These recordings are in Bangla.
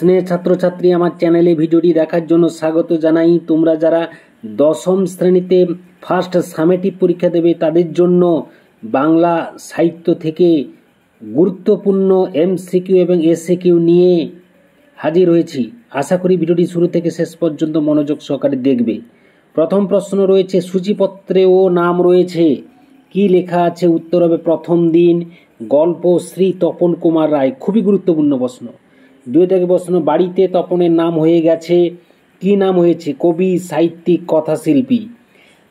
স্নেহ ছাত্রছাত্রী, আমার চ্যানেলে ভিডিওটি দেখার জন্য স্বাগত জানাই। তোমরা যারা দশম শ্রেণীতে ফার্স্ট সামেটিভ পরীক্ষা দেবে তাদের জন্য বাংলা সাহিত্য থেকে গুরুত্বপূর্ণ এমসিকিউ এবং এসিকিউ নিয়ে হাজির হয়েছি। আশা করি ভিডিওটি শুরু থেকে শেষ পর্যন্ত মনোযোগ সহকারে দেখবে। প্রথম প্রশ্ন রয়েছে, সূচিপত্রেও নাম রয়েছে, কি লেখা আছে? উত্তর হবে প্রথম দিন, গল্প শ্রী তপন কুমার রায়। খুবই গুরুত্বপূর্ণ প্রশ্ন। 2 থেকে প্রশ্ন, বাড়িতে তপনের নাম হয়ে গেছে, কি নাম হয়েছে? কবি, সাহিত্যিক, কথাশিল্পী।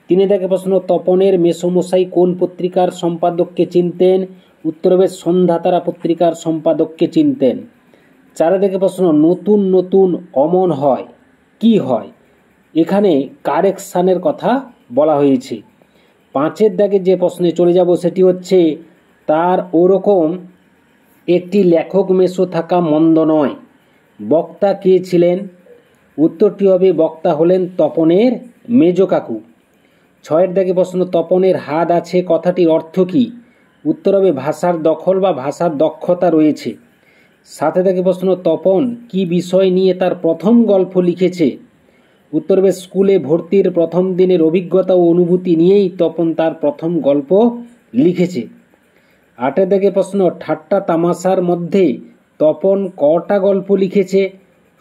3 থেকে প্রশ্ন, তপনের মেসোমশাই কোন পত্রিকার সম্পাদককে চিনতেন? উত্তর হবে সন্ধ্যাতারা পত্রিকার সম্পাদককে চিনতেন। 4 থেকে প্রশ্ন, নতুন নতুন অমন হয়, কি হয়? এখানে কারেকশানের কথা বলা হয়েছে। 5 দাগে যে প্রশ্নে চলে যাব সেটি হচ্ছে, তার ওরকম একটি লেখক মেসো থাকা মন্দ নয়। বক্তা কে ছিলেন? উত্তরটি হবে বক্তা হলেন তপনের মেজো কাকু। 6 দাগে প্রশ্ন, তপনের হাত আছে কথাটির অর্থ কি? উত্তর হবে ভাষার দখল বা ভাষার দক্ষতা রয়েছে। 7 দাগে প্রশ্ন, তপন কি বিষয় নিয়ে তার প্রথম গল্প লিখেছে? উত্তর হবে স্কুলে ভর্তির প্রথম দিনের অভিজ্ঞতা ও অনুভূতি নিয়েই তপন তার প্রথম গল্প লিখেছে। 8 দাগে প্রশ্ন, ঠাট্টা তামাশার মধ্যে তপন কটা গল্প লিখেছে?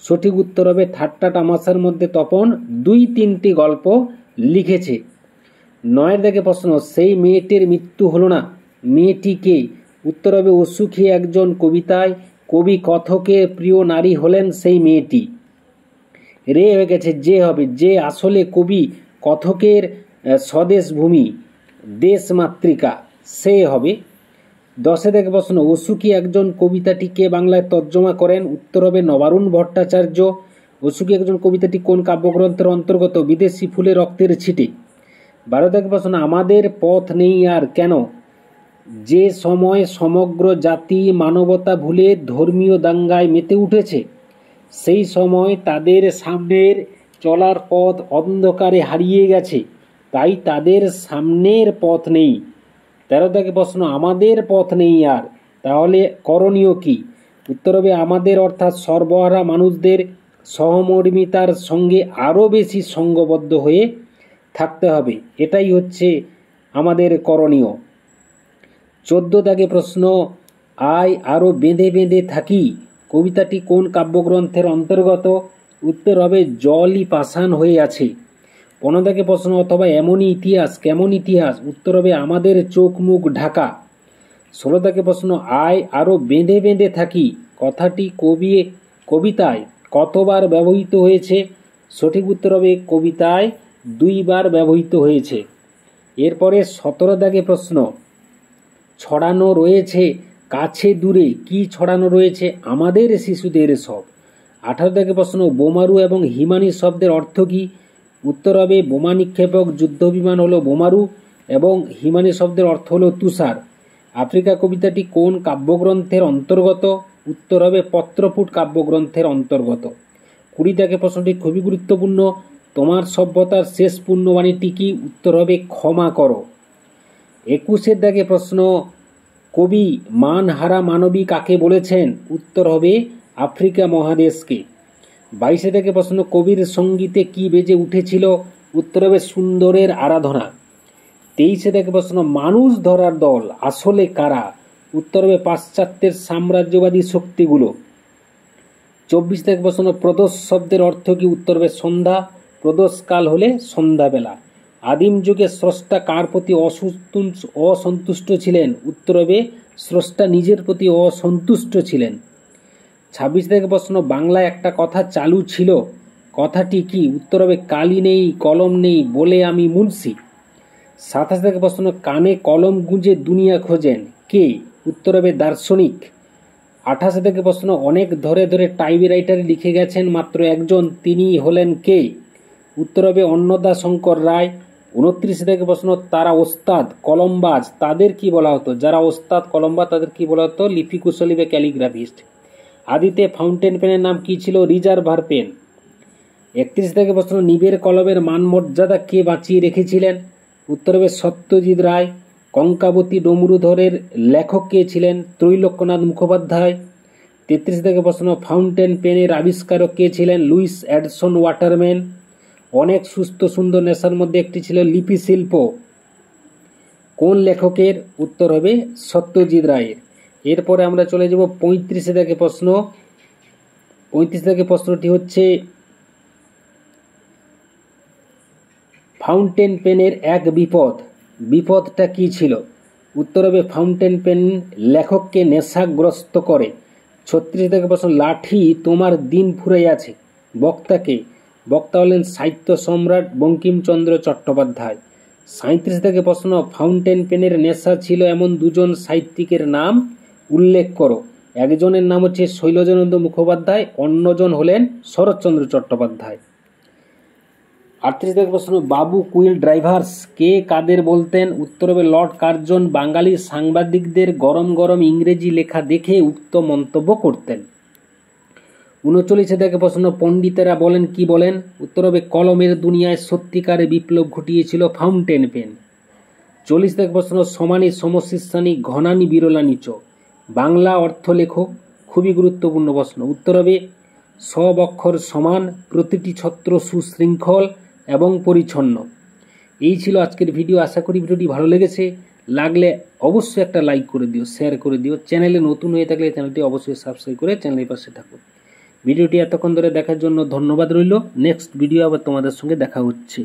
সঠিক উত্তর হবে ঠাট্টা তামাশার মধ্যে তপন 2-3টি গল্প লিখেছে। 9 দাগে প্রশ্ন, সেই মেয়েটির মৃত্যু হলো না, মেয়েটি কে? উত্তর হবে অসুখী একজন কবিতায় কবি কথকের প্রিয় নারী হলেন সেই মেয়েটি। রে হয়ে গেছে, যে হবে, যে আসলে কবি কথকের স্বদেশ ভূমি দেশ মাতৃকা, সে হবে। 10 থেকে প্রশ্ন, অসুখী একজন কবিতাটিকে বাংলায় তর্জমা করেন? উত্তর হবে নবারুণ ভট্টাচার্য। অসুখী একজন কবিতাটি কোন কাব্যগ্রন্থের অন্তর্গত? বিদেশি ফুলে রক্তের ছিটে। 12 থেকে প্রশ্ন, আমাদের পথ নেই আর কেন? যে সময় সমগ্র জাতি মানবতা ভুলে ধর্মীয় দাঙ্গায় মেতে উঠেছে, সেই সময় তাদের সামনের চলার পথ অন্ধকারে হারিয়ে গেছে, তাই তাদের সামনের পথ নেই। 13 থেকে প্রশ্ন, আমাদের পথ নেই আর, তাহলে করণীয় কি? উত্তর হবে আমাদের অর্থাৎ সর্বহারা মানুষদের সহমর্মিতার সঙ্গে আরও বেশি সঙ্গবদ্ধ হয়ে থাকতে হবে, এটাই হচ্ছে আমাদের করণীয়। 14 থেকে প্রশ্ন, আয় আরও বেঁধে বেঁধে থাকি কবিতাটি কোন কাব্যগ্রন্থের অন্তর্গত? উত্তর হবে জলই পাষাণ হয়ে আছে। 15 থেকে প্রশ্ন, অথবা এমনই ইতিহাস কেমন ইতিহাস? উত্তর হবে আমাদের চোখ মুখ ঢাকা। 16 থেকে প্রশ্ন, আয় আরও বেঁধে বেঁধে থাকি কথাটি কবিতায় কতবার ব্যবহৃত হয়েছে? সঠিক উত্তর হবে কবিতায় 2 বার ব্যবহৃত হয়েছে। এরপরে 17 দাগে প্রশ্ন, ছড়ানো রয়েছে কাছে দূরে, কি ছড়ানো রয়েছে? আমাদের শিশুদের সব। 18 থেকে প্রশ্ন, বোমারু এবং হিমানি শব্দের অর্থ কি? উত্তর হবে বোমা নিক্ষেপক যুদ্ধ বিমান হলো বোমারু এবং হিমানি শব্দের অর্থ হলো তুষার। আফ্রিকা কবিতাটি কোন কাব্যগ্রন্থের অন্তর্গত? উত্তর হবে পত্রপুট কাব্যগ্রন্থের অন্তর্গত। 20 থেকে প্রশ্নটি খুবই গুরুত্বপূর্ণ, তোমার সভ্যতার শেষ পুণ্যবাণীটি কি? উত্তর হবে ক্ষমা করো। 21 দাগে প্রশ্ন, কবি মানহারা মানবী কাকে বলেছেন? উত্তর হবে আফ্রিকা মহাদেশকে। 22 থেকে প্রশ্ন, কবির সঙ্গীতে কি বেজে উঠেছিল? উত্তর হবে সুন্দরের আরাধনা। 23 থেকে প্রশ্ন, মানুষ ধরার দল আসলে কারা? উত্তর হবে পাশ্চাত্যের সাম্রাজ্যবাদী শক্তিগুলো। 24 থেকে প্রশ্ন, প্রদোষ শব্দের অর্থ কি? উত্তর হবে সন্ধ্যা, প্রদোষকাল হলে সন্ধ্যাবেলা। আদিম যুগে স্রষ্টা কার প্রতি অসন্তুষ্ট ছিলেন? উত্তর হবে স্রষ্টা নিজের প্রতি অসন্তুষ্ট ছিলেন। 26 থেকে প্রশ্ন, বাংলায় একটা কথা চালু ছিল, কথাটি কি? উত্তর হবে কালি নেই কলম নেই বলে আমি মুন্সি। 27 থেকে প্রশ্ন, কানে কলম গুঁজে দুনিয়া খোঁজেন কে? উত্তর হবে দার্শনিক। 28 থেকে প্রশ্ন, অনেক ধরে ধরে টাইপরাইটারে লিখে গেছেন মাত্র একজন, তিনি হলেন কে? উত্তর হবে অন্নদা শঙ্কর রায়। 29 থেকে প্রশ্ন, তারা ওস্তাদ কলমবাজ, তাদের কি বলা হতো? যারা ওস্তাদ কলমবাজ তাদের কি বলা হতো? লিপি কুশলী বা ক্যালিগ্রাফিস্ট। আদিতে ফাউন্টেন পেনের নাম কি ছিল? Reservoir pen. 31 থেকে প্রশ্ন, নিবের কলমের মান মর্যাদা কে বাঁচিয়ে রেখেছিলেন? উত্তর হবে সত্যজিৎ রায়। কঙ্কাবতী ডমরুধরের লেখক কে ছিলেন? ত্রৈলোক্যনাথ মুখোপাধ্যায়। 33 থেকে প্রশ্ন, ফাউন্টেন পেনের আবিষ্কারক কে ছিলেন? Lewis Edson Waterman. অনেক সুস্থ সুন্দর নেশার মধ্যে একটি ছিল লিপি শিল্প। কোন লেখকের? উত্তর হবে সত্যজিৎ রায়ের। এরপরে আমরা চলে যাব 35 থেকে প্রশ্ন। 35 থেকে প্রশ্নটি হচ্ছে, ফাউন্টেন পেনের এক বিপদটা কি ছিল? উত্তর হবে ফাউন্টেন পেন লেখককে নেশাগ্রস্ত করে। 36 থেকে প্রশ্ন, লাঠি তোমার দিন ফুরাই আছে, বক্তাকে? বক্তা হলেন সাহিত্য সম্রাট বঙ্কিমচন্দ্র চট্টোপাধ্যায়। 37 থেকে প্রশ্ন, ফাউন্টেন পেনের নেশা ছিল এমন দুজন সাহিত্যিকের নাম উল্লেখ করো। একজনের নাম হচ্ছে শৈলজানন্দ মুখোপাধ্যায়, অন্যজন হলেন শরৎচন্দ্র চট্টোপাধ্যায়। 38 থেকে প্রশ্ন, বাবু কুইল ড্রাইভার্স কে কাদের বলতেন? উত্তর হবে লর্ড কার্জন বাঙালি সাংবাদিকদের গরম গরম ইংরেজি লেখা দেখে উক্ত মন্তব্য করতেন। 39 থেকে প্রশ্ন, পণ্ডিতেরা বলেন কি বলেন? উত্তর হবে কলমের দুনিয়ায় সত্যিকারে বিপ্লব ঘটিয়েছিল ফাউন্টেন পেন। 40 থেকে প্রশ্ন, সমানি সমশিষ্যানি ঘনানি বিরলানি চ, বাংলা অর্থ লেখো। খুবই গুরুত্বপূর্ণ প্রশ্ন। উত্তর হবে সব অক্ষর সমান, প্রতিটি ছত্র সুশৃঙ্খল এবং পরিচ্ছন্ন। এই ছিল আজকের ভিডিও। আশা করি ভিডিওটি ভালো লেগেছে। লাগলে অবশ্যই একটা লাইক করে দিও, শেয়ার করে দিও। চ্যানেলে নতুন হয়ে থাকলে চ্যানেলটি অবশ্যই সাবস্ক্রাইব করে চ্যানেলের পাশে থাকো। ভিডিওটি এতক্ষণ ধরে দেখার জন্য ধন্যবাদ রইল। নেক্সট ভিডিও আবার তোমাদের সঙ্গে দেখা হচ্ছে।